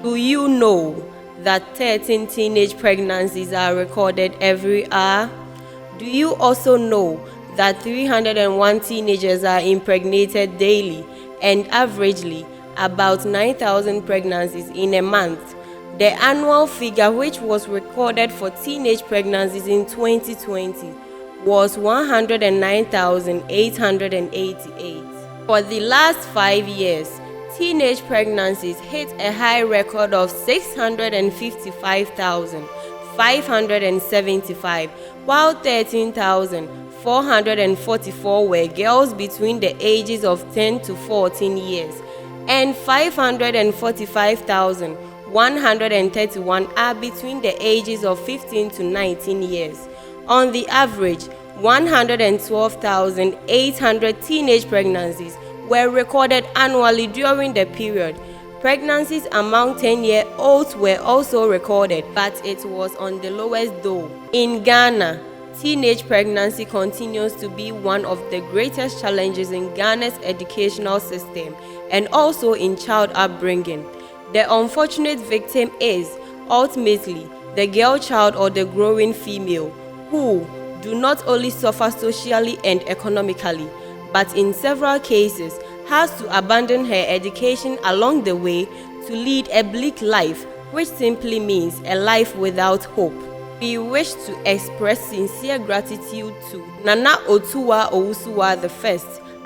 Do you know that 13 teenage pregnancies are recorded every hour? Do you also know that 301 teenagers are impregnated daily and averagely about 9,000 pregnancies in a month? The annual figure, which was recorded for teenage pregnancies in 2020, was 109,888. For the last 5 years, teenage pregnancies hit a high record of 655,575, while 13,444 were girls between the ages of 10 to 14 years, and 545,131 are between the ages of 15 to 19 years. On the average, 112,800 teenage pregnancies were recorded annually during the period. Pregnancies among 10-year-olds were also recorded, but it was on the lowest though. In Ghana, teenage pregnancy continues to be one of the greatest challenges in Ghana's educational system and also in child upbringing. The unfortunate victim is, ultimately, the girl child or the growing female, who do not only suffer socially and economically, but in several cases has to abandon her education along the way to lead a bleak life, which simply means a life without hope. We wish to express sincere gratitude to Nana Otua Owusuaa I,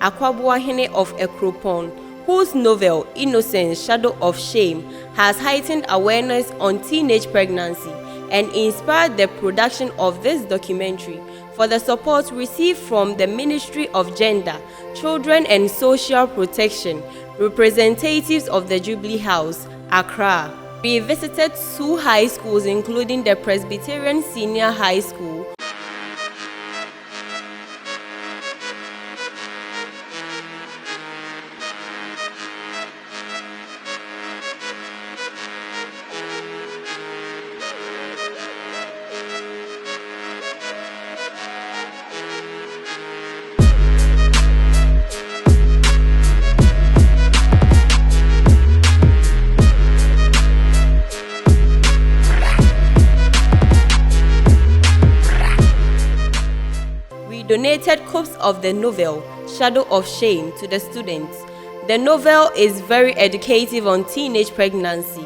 Akwabuahene of Ekropon, whose novel Innocence, Shadow of Shame has heightened awareness on teenage pregnancy and inspired the production of this documentary, for the support received from the Ministry of Gender, Children and Social Protection, representatives of the Jubilee House, Accra. We visited 2 high schools, including the Presbyterian Senior High School, donated copies of the novel Shadow of Shame to the students. The novel is very educative on teenage pregnancy.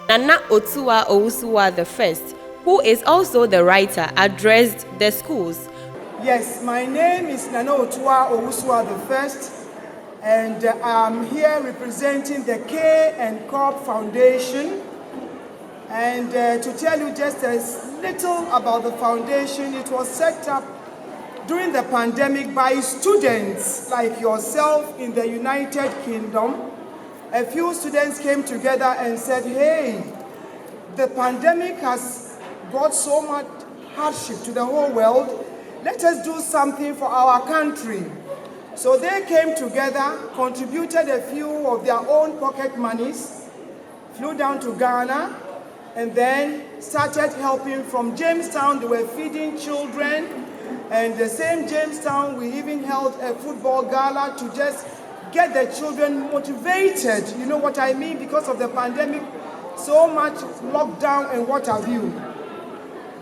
Nana Otua Owusuaa I, who is also the writer, addressed the schools. Yes, my name is Nana Otua Owusuaa I, and I'm here representing the K and Corp Foundation. And to tell you just a little about the foundation, it was set up during the pandemic by students like yourself in the United Kingdom. A few students came together and said, hey, the pandemic has brought so much hardship to the whole world. Let us do something for our country. So they came together, contributed a few of their own pocket monies, flew down to Ghana, and then started helping from Jamestown. They were feeding children. And the same Jamestown, we even held a football gala to just get the children motivated. You know what I mean? Because of the pandemic, so much lockdown and what have you.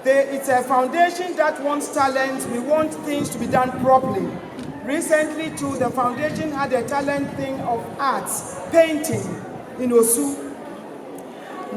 It's a foundation that wants talent. We want things to be done properly. Recently, too, the foundation had a talent thing of arts, painting in Osu.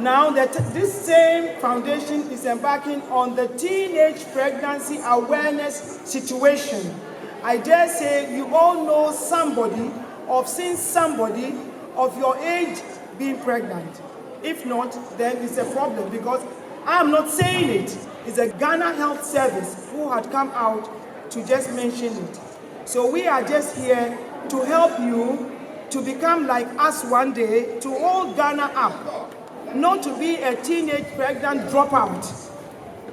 Now that this same foundation is embarking on the teenage pregnancy awareness situation. I dare say you all know somebody or seen somebody of your age being pregnant. If not, then it's a problem, because I'm not saying it. It's a Ghana Health Service who had come out to just mention it. So we are just here to help you to become like us one day, to hold Ghana up. Not to be a teenage pregnant dropout,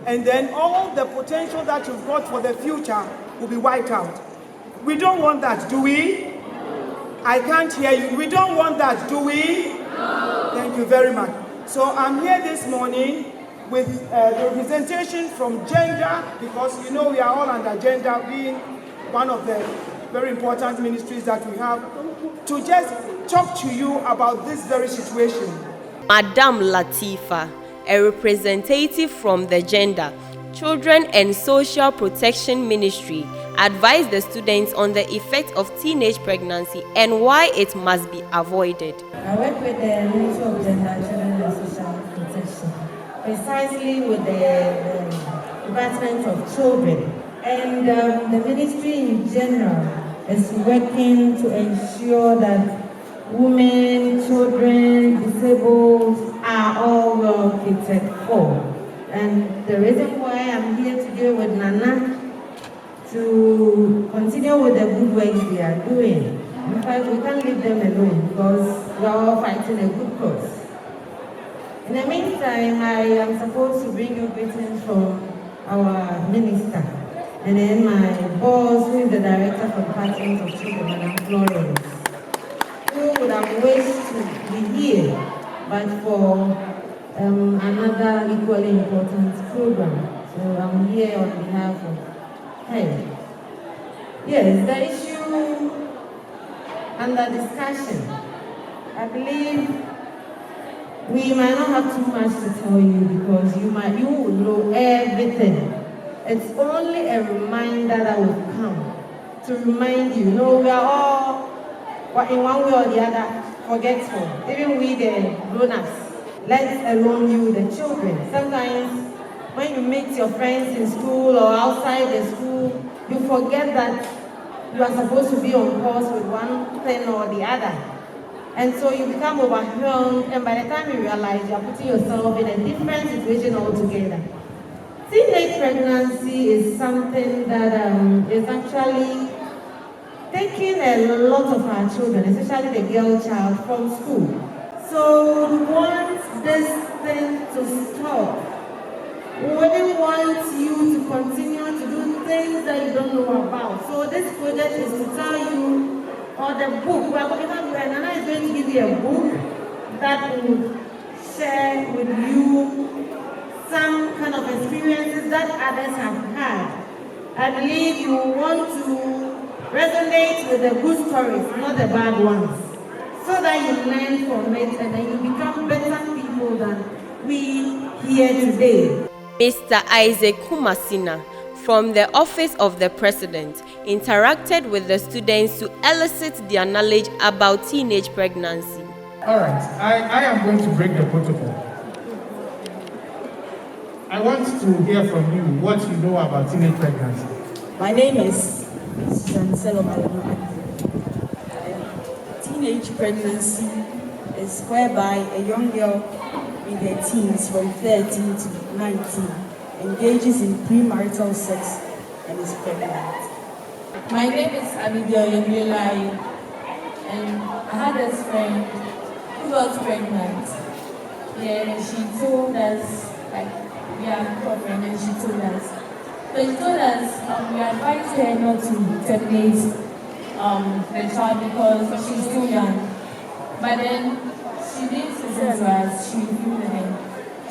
and then all the potential that you've got for the future will be wiped out. We don't want that, do we? I can't hear you. We don't want that, do we? No. Thank you very much. So I'm here this morning with the representation from gender, because you know we are all under gender, being one of the very important ministries that we have, to just talk to you about this very situation. Madam Latifa, a representative from the Gender, Children and Social Protection Ministry, advised the students on the effect of teenage pregnancy and why it must be avoided. I work with the Ministry of Gender, Children and Social Protection, precisely with the Department of Children. And the ministry in general is working to ensure that women, children, disabled are all well catered for. And the reason why I'm here today with Nana to continue with the good work they are doing. In fact, we can't leave them alone because we are all fighting a good cause. In the meantime, I am supposed to bring you greetings from our minister and then my boss, who is the director for the Department of Children, Madam Florence, who would have wished to be here, but for another equally important program. So I'm here on behalf of her. Yes, the issue under discussion. I believe we might not have too much to tell you because you will know everything. It's only a reminder that will come to remind you. We are all, in one way or the other, forgetful. Even we, the grown-ups, let alone you, the children. Sometimes when you meet your friends in school or outside the school, you forget that you are supposed to be on course with one thing or the other. And so you become overwhelmed, and by the time you realize you are putting yourself in a different situation altogether. Teenage pregnancy is something that is actually taking a lot of our children, especially the girl child, from school. So we want this thing to stop. We wouldn't want you to continue to do things that you don't know about. So this project is to tell you, or the book, we are going to have you, and Nana is going to give you a book that will share with you some kind of experiences that others have had. I believe you want to resonate with the good stories, not the bad ones, so that you learn from it and then you become better people than we here today. Mr. Isaac Kumasina, from the Office of the President, interacted with the students to elicit their knowledge about teenage pregnancy. All right, I am going to break the protocol. I want to hear from you what you know about teenage pregnancy. My name is Susan. Teenage pregnancy is whereby a young girl in their teens from 13 to 19 engages in premarital sex and is pregnant. My name is Abigail Yemilai, and I had this friend who got pregnant. Yeah, she told us, we are girlfriend, and she told us. So she told us we advised her not to terminate the child because she's too young. But then she didn't listen to us. She refused it.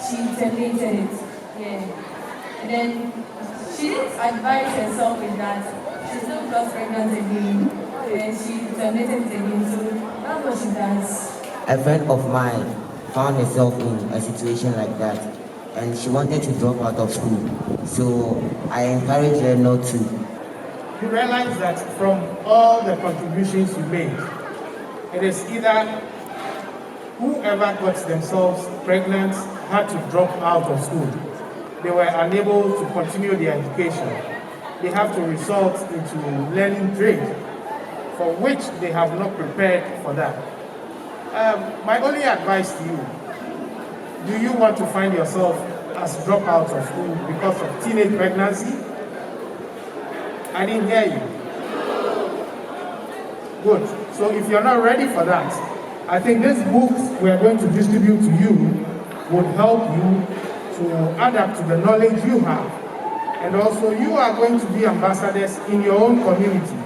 She terminated it. Yeah. And then she didn't advise herself with that. She still got pregnant again. And she terminated it again. So that's what she does. A friend of mine found herself in a situation like that, and she wanted to drop out of school. So I encouraged her not to. You realize that from all the contributions you made, it is either whoever got themselves pregnant had to drop out of school. They were unable to continue their education. They have to resort into learning trade, for which they have not prepared for that. My only advice to you, do you want to find yourself as dropout of school because of teenage pregnancy? I didn't hear you. Good. So if you're not ready for that, I think these books we're going to distribute to you would help you to adapt to the knowledge you have. And also you are going to be ambassadors in your own community,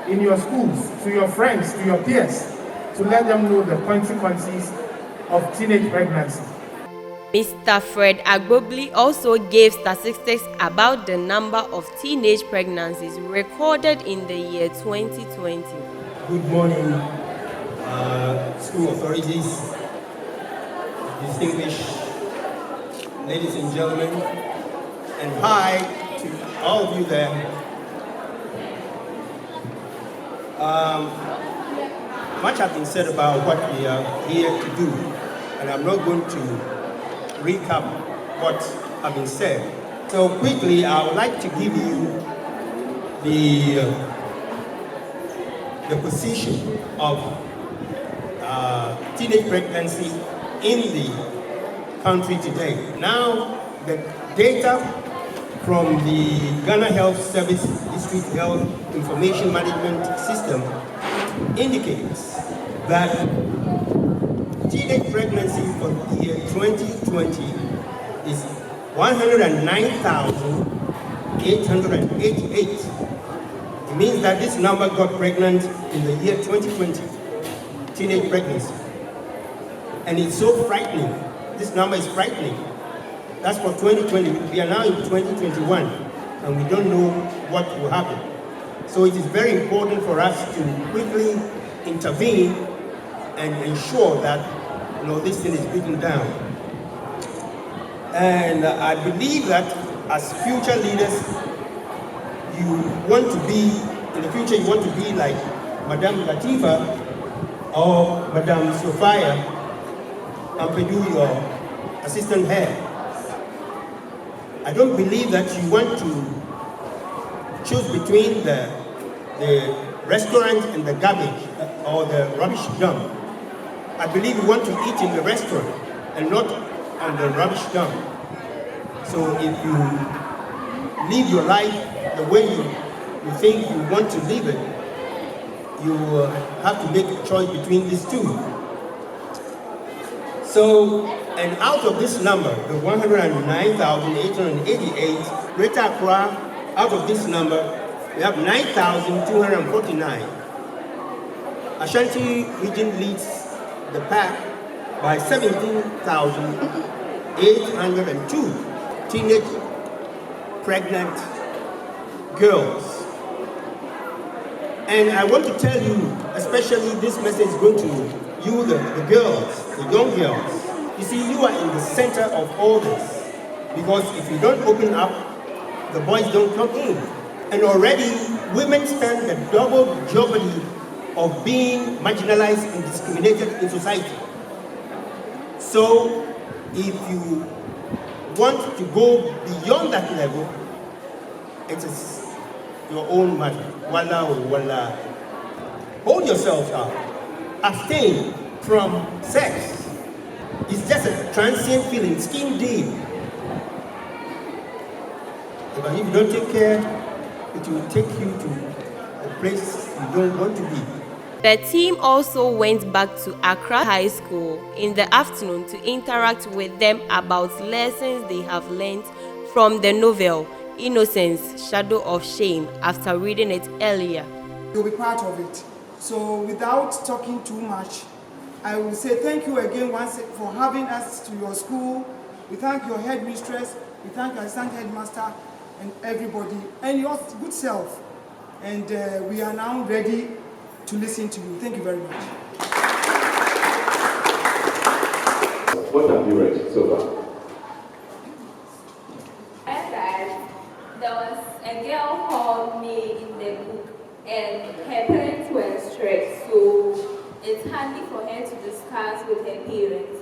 in your schools, to your friends, to your peers, to let them know the consequences of teenage pregnancy. Mr. Fred Agbobli also gave statistics about the number of teenage pregnancies recorded in the year 2020. Good morning, school authorities, distinguished ladies and gentlemen, and hi to all of you there. Much has been said about what we are here to do, and I'm not going to recap what has been said. So quickly, I would like to give you the position of teenage pregnancy in the country today. Now, the data from the Ghana Health Service District Health Information Management System indicates that teenage pregnancy for the year 2020 is 109,888. It means that this number got pregnant in the year 2020, teenage pregnancy. And it's so frightening. This number is frightening. That's for 2020. We are now in 2021, and we don't know what will happen. So it is very important for us to quickly intervene and ensure that this thing is beaten down. And I believe that as future leaders, you want to be, in the future, you want to be like Madame Latifa or Madame Sophia Ampadu, your assistant head. I don't believe that you want to choose between the restaurant and the garbage or the rubbish dump. I believe you want to eat in the restaurant and not on the rubbish dump. So if you live your life the way you think you want to live it, you have to make a choice between these two. So, and out of this number, the 109,888, Greater Accra, out of this number, we have 9,249. Ashanti region leads the pack by 17,802 teenage pregnant girls. And I want to tell you, especially this message is going to you, the girls, the young girls. You see, you are in the center of all this. Because if you don't open up, the boys don't come in. And already, women stand the double jeopardy of being marginalized and discriminated in society. So, if you want to go beyond that level, it is your own matter. Walla or walla. Hold yourself up. Abstain from sex. It's just a transient feeling, skin deep. But if you don't take care, it will take you to a place you don't want to be. The team also went back to Accra High School in the afternoon to interact with them about lessons they have learned from the novel Innocence, Shadow of Shame after reading it earlier. You'll be part of it. So without talking too much, I will say thank you again once for having us to your school. We thank your headmistress, we thank your assistant headmaster and everybody, and your good self. And we are now ready to listen to you. Thank you very much. What have you read so far? There was a girl called May in the book, and her parents were strict, so it's handy for her to discuss with her parents.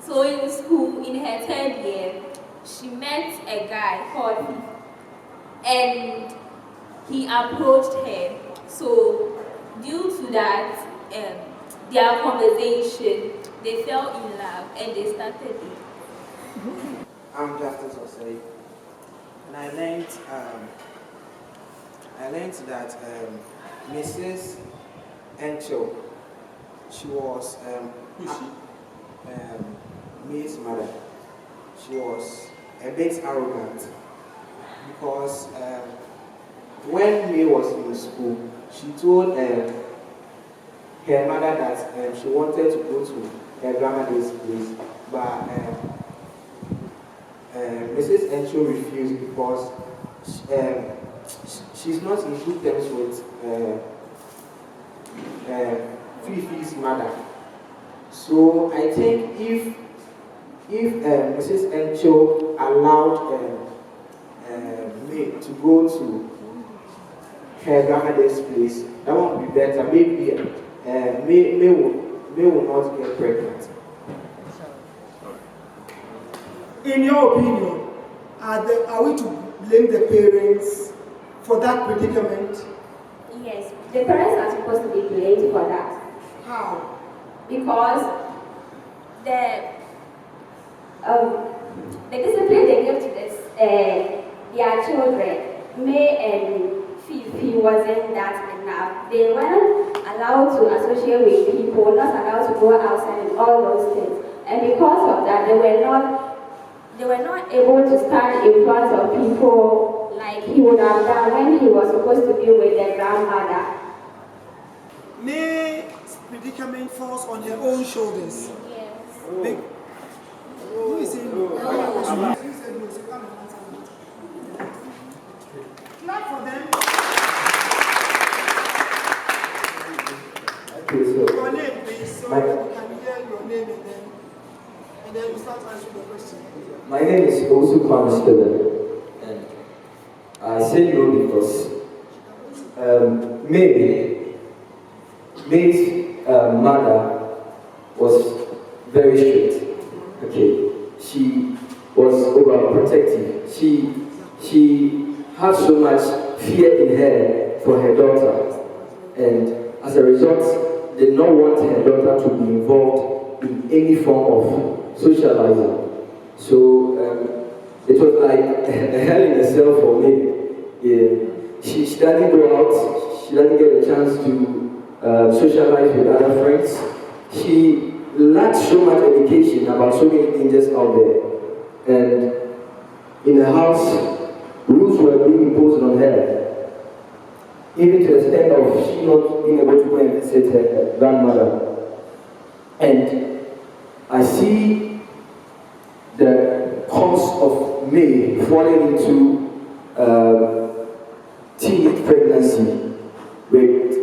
So in school, in her third year, she met a guy called Pete, and he approached her. So due to that, their conversation, they fell in love and they started dating. I'm Justice Osei, and I learned that Mrs. Encho, she was May's mother. She was a bit arrogant because when May was in school, she told her mother that she wanted to go to her grandmother's place, but Mrs. Encho refused because she's not in good terms with Fifi's mother. So I think if if Mrs. Encho allowed May to go to her grandmother's place, that would be better. Maybe May will not get pregnant. In your opinion, are we to blame the parents for that predicament? Yes, the parents are supposed to be blamed for that. How? Because the discipline they give to their children, May and Fifi, wasn't that enough. They weren't allowed to associate with people, not allowed to go outside and all those things. And because of that, they were not able to stand in front of people like he would have done when he was supposed to be with their grandmother. May's predicament falls on her own shoulders. Yes. Who is saying no? You said no, so come and answer me. Clap for them. Okay, so Your name, please, so we can hear your name and then you start answering the question. my name is Owusuaa, and I say no because May's mother was very strict. Okay, she was overprotective. She had so much fear in her for her daughter, and as a result, did not want her daughter to be involved in any form of socializing. So it was like a hell in a cell for me. Yeah. She doesn't go out. She doesn't get a chance to socialize with other friends. She lacked so much education about so many dangers out there. And in the house, rules were being imposed on her, even to the extent of she not being able to go and visit her grandmother. And I see the cause of May falling into teenage pregnancy with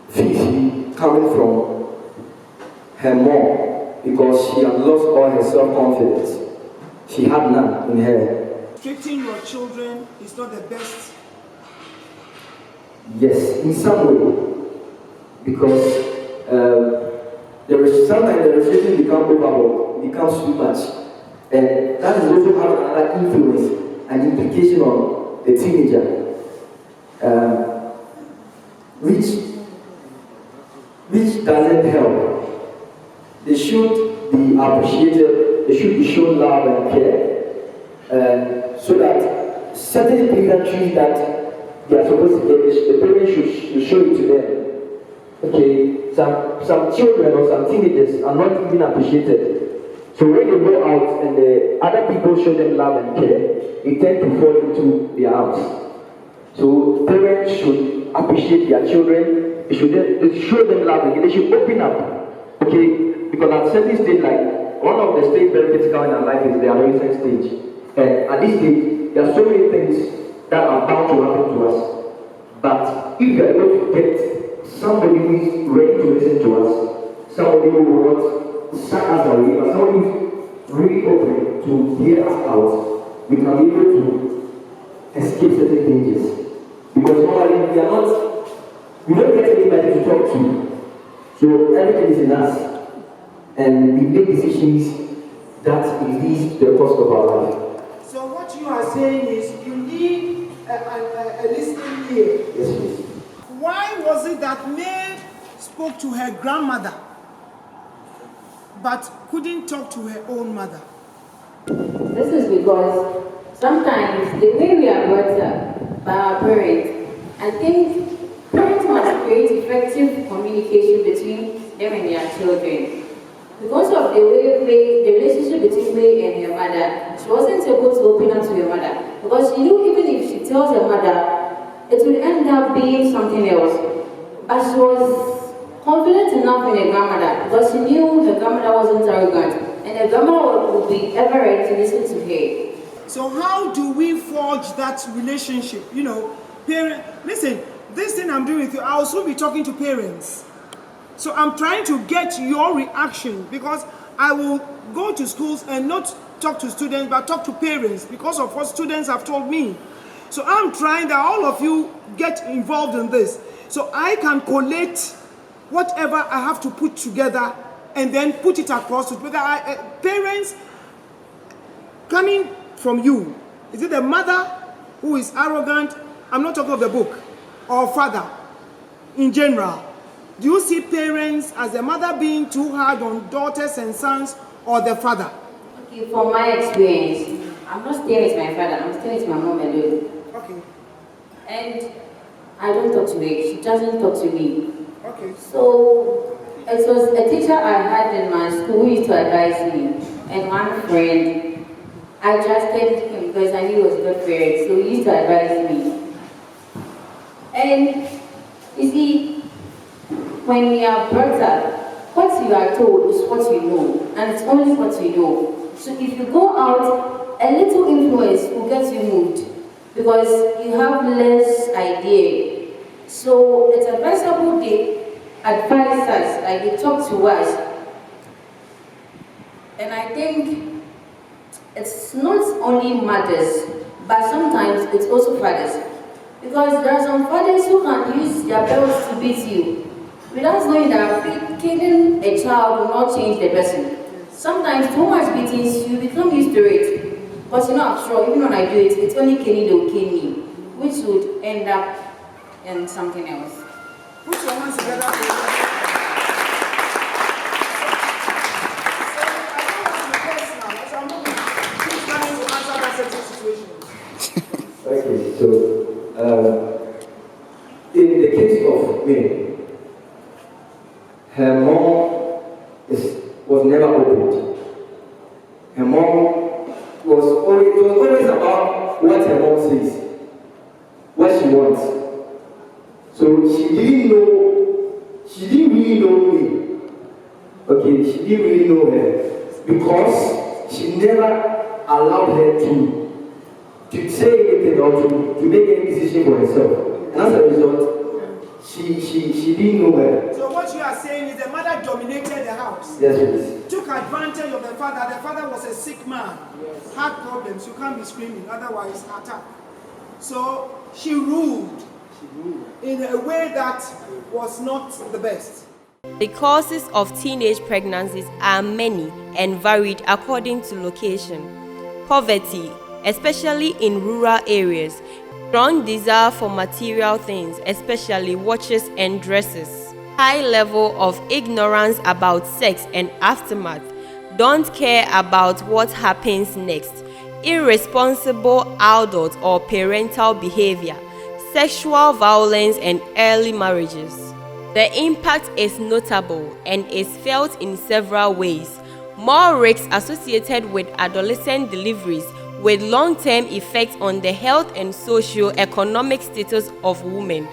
Fifi coming from her mom because she had lost all her self-confidence. She had none in her. Treating your children is not the best. Yes, in some way, because there is sometimes the restriction becomes too much, and that is also have another influence and implication on the teenager, which doesn't help. They should be appreciated. They should be shown love and care, so that certain pleasantries that they are supposed to get, the parents should show it to them. Okay, some children or some teenagers are not even appreciated. So when they go out and the other people show them love and care, they tend to fall into their arms. So parents should appreciate their children. They show them love and they should open up. Okay, because at certain stage, like one of the stage very critical in our life is the adolescent stage. And at this stage, there are so many things that are bound to happen to us. But if you are able to get somebody who is ready to listen to us, somebody who will not shut us away, but somebody who is really open to hear us out, we can be able to escape certain dangers. Because normally we don't get anybody to talk to. So everything is in us. And we make decisions that release the cost of our life. So what you are saying is you need a listening ear. Yes, please. Why was it that May spoke to her grandmother but couldn't talk to her own mother? This is because sometimes the way we are brought up by our parents, I think parents must create effective communication between them and their children. Because of the relationship between May and her mother, she wasn't able to open up to her mother. Because she knew even if she tells her mother, it would end up being something else. But she was confident enough in her grandmother because she knew her grandmother wasn't arrogant. And her grandmother would be ever ready to listen to her. So how do we forge that relationship? You know, listen, this thing I'm doing with you, I'll soon be talking to parents. So I'm trying to get your reaction because I will go to schools and not talk to students, but talk to parents because of what students have told me. So I'm trying that all of you get involved in this. So I can collate whatever I have to put together and then put it across to parents coming from you. Is it the mother who is arrogant? I'm not talking of the book. Or father in general. Do you see parents as the mother being too hard on daughters and sons, or the father? Okay, from my experience, I'm not staying with my father, I'm staying with my mom alone. Okay. And I don't talk to her, she doesn't talk to me. Okay. So it was a teacher I had in my school who used to advise me, and one friend, I trusted him because I knew he was a good parent, so he used to advise me. And you see, when we are brought up, what you are told is what you know, and it's only what you know. So if you go out, a little influence will get you moved because you have less idea. So it's advisable they advise us, like they talk to us. And I think it's not only mothers, but sometimes it's also fathers. Because there are some fathers who can use their belts to beat you without knowing that killing a child will not change the person. Sometimes too much beatings, you become used to it. But you're not sure, even when I do it, it's only killing they will kill me, which would end up in something else. Put your hands together. Okay, so in the case of me, her mom was never opened. Her mom was always about what her mom says, what she wants. So she didn't really know me. Okay, she didn't really know her because she never allowed her to say anything or to make any decision for herself. And as a result, she didn't know her. So what you are saying is the mother dominated the house. Yes, please. Took advantage of the father. The father was a sick man. Yes. Had problems. You can't be screaming, otherwise attack. So she ruled in a way that was not the best. The causes of teenage pregnancies are many and varied according to location. Poverty, especially in rural areas, strong desire for material things, especially watches and dresses, high level of ignorance about sex and aftermath, don't care about what happens next, irresponsible adult or parental behavior, sexual violence and early marriages. The impact is notable and is felt in several ways. More risks associated with adolescent deliveries with long-term effects on the health and socio-economic status of women.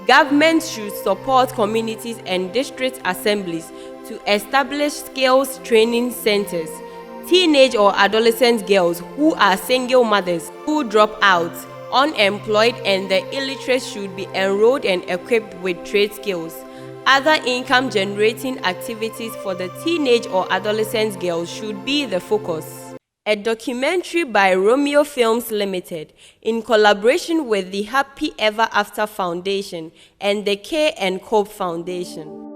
Governments should support communities and district assemblies to establish skills training centers. Teenage or adolescent girls who are single mothers who drop out, unemployed and the illiterate should be enrolled and equipped with trade skills. Other income-generating activities for the teenage or adolescent girls should be the focus. A documentary by Romeo Films Limited in collaboration with the Happy Ever After Foundation and the Care and Cope Foundation.